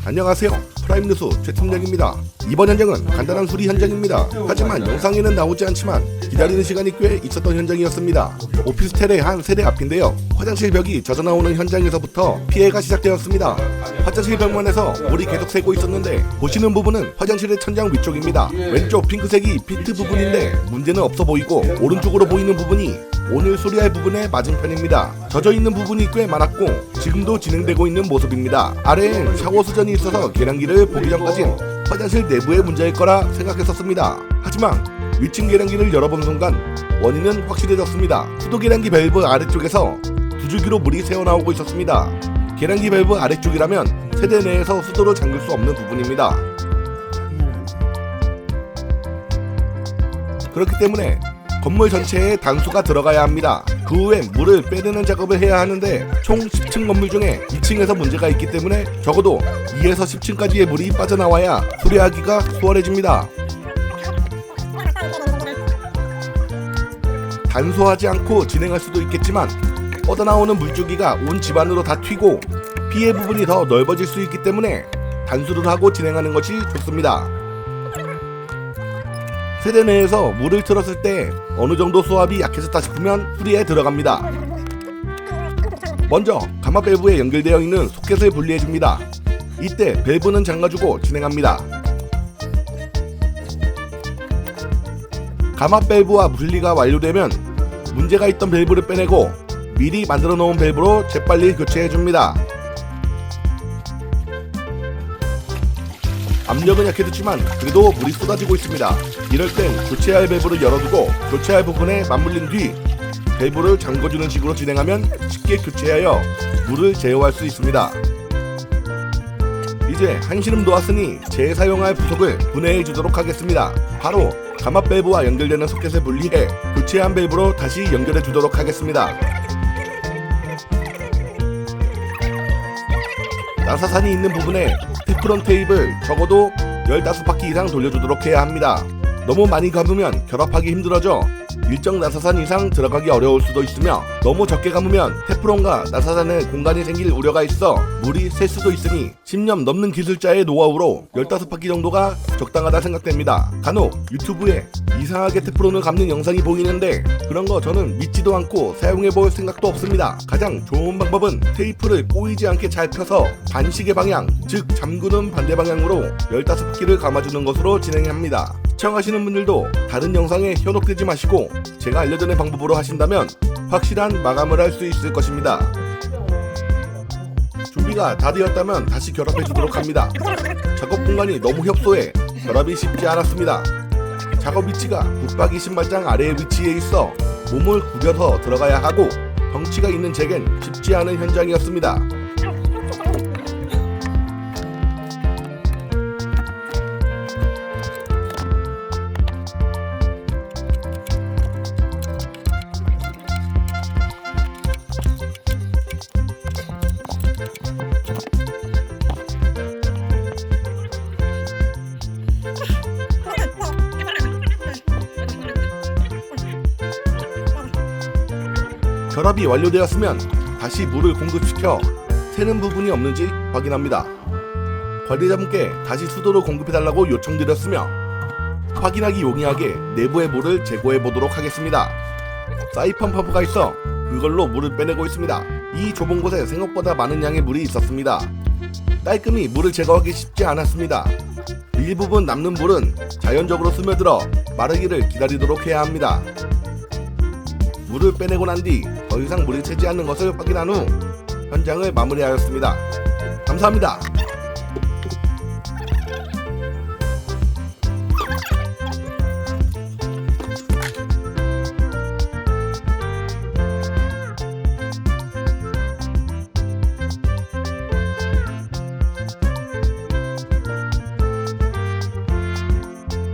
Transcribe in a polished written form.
안녕하세요, 프라임뉴스 최팀장입니다. 이번 현장은 간단한 수리 현장입니다. 하지만 영상에는 나오지 않지만 기다리는 시간이 꽤 있었던 현장이었습니다. 오피스텔의 한 세대 앞인데요. 화장실 벽이 젖어나오는 현장에서부터 피해가 시작되었습니다. 화장실 벽면에서 물이 계속 새고 있었는데, 보시는 부분은 화장실의 천장 위쪽입니다. 왼쪽 핑크색이 피트 부분인데 문제는 없어 보이고, 오른쪽으로 보이는 부분이 오늘 수리할 부분의 맞은편입니다. 젖어있는 부분이 꽤 많았고 지금도 진행되고 있는 모습입니다. 아래엔 샤워 수전이 있어서 계량기를 보기 전까진 화장실 내부의 문제일 거라 생각했었습니다. 하지만 위층 계량기를 열어본 순간 원인은 확실해졌습니다. 수도 계량기 밸브 아래쪽에서 두 줄기로 물이 새어나오고 있었습니다. 계량기 밸브 아래쪽이라면 세대 내에서 수도를 잠글 수 없는 부분입니다. 그렇기 때문에 건물 전체에 단수가 들어가야 합니다. 그 후엔 물을 빼내는 작업을 해야 하는데, 총 10층 건물 중에 2층에서 문제가 있기 때문에 적어도 2에서 10층까지의 물이 빠져나와야 수리하기가 수월해집니다. 단수하지 않고 진행할 수도 있겠지만 뻗어나오는 물줄기가 온 집안으로 다 튀고 피해 부분이 더 넓어질 수 있기 때문에 단수를 하고 진행하는 것이 좋습니다. 세대 내에서 물을 틀었을 때 어느 정도 수압이 약해졌다 싶으면 수리에 들어갑니다. 먼저 가마 밸브에 연결되어 있는 소켓을 분리해줍니다. 이때 밸브는 잠가주고 진행합니다. 가마 밸브와 분리가 완료되면 문제가 있던 밸브를 빼내고 미리 만들어 놓은 밸브로 재빨리 교체해줍니다. 압력은 약해졌지만 그래도 물이 쏟아지고 있습니다. 이럴 땐 교체할 밸브를 열어두고 교체할 부분에 맞물린 뒤 밸브를 잠궈주는 식으로 진행하면 쉽게 교체하여 물을 제어할 수 있습니다. 이제 한시름 놓았으니 재사용할 부속을 분해해 주도록 하겠습니다. 바로 가마 밸브와 연결되는 소켓을 분리해 교체한 밸브로 다시 연결해 주도록 하겠습니다. 나사산이 있는 부분에 테프론 테이프를 적어도 15바퀴 이상 돌려주도록 해야 합니다. 너무 많이 감으면 결합하기 힘들어져 일정 나사산 이상 들어가기 어려울 수도 있으며, 너무 적게 감으면 테프론과 나사산에 공간이 생길 우려가 있어 물이 셀 수도 있으니 10년 넘는 기술자의 노하우로 15바퀴 정도가 적당하다 생각됩니다. 간혹 유튜브에 이상하게 테프론을 감는 영상이 보이는데 그런 거 저는 믿지도 않고 사용해볼 생각도 없습니다. 가장 좋은 방법은 테이프를 꼬이지 않게 잘 펴서 반시계 방향, 즉 잠그는 반대 방향으로 15바퀴를 감아주는 것으로 진행합니다. 시청하시는 분들도 다른 영상에 현혹되지 마시고 제가 알려드린 방법으로 하신다면 확실한 마감을 할 수 있을 것입니다. 준비가 다 되었다면 다시 결합해 주도록 합니다. 작업 공간이 너무 협소해 결합이 쉽지 않았습니다. 작업 위치가 붙박이 신발장 아래의 위치에 있어 몸을 구겨서 들어가야 하고 덩치가 있는 제겐 쉽지 않은 현장이었습니다. 결합이 완료되었으면 다시 물을 공급시켜 새는 부분이 없는지 확인합니다. 관리자분께 다시 수도를 공급해달라고 요청드렸으며 확인하기 용이하게 내부의 물을 제거해 보도록 하겠습니다. 사이펀 펌프가 있어 그걸로 물을 빼내고 있습니다. 이 좁은 곳에 생각보다 많은 양의 물이 있었습니다. 깔끔히 물을 제거하기 쉽지 않았습니다. 일부분 남는 물은 자연적으로 스며들어 마르기를 기다리도록 해야 합니다. 물을 빼내고 난 뒤 더 이상 물이 새지 않는 것을 확인한 후 현장을 마무리하였습니다. 감사합니다.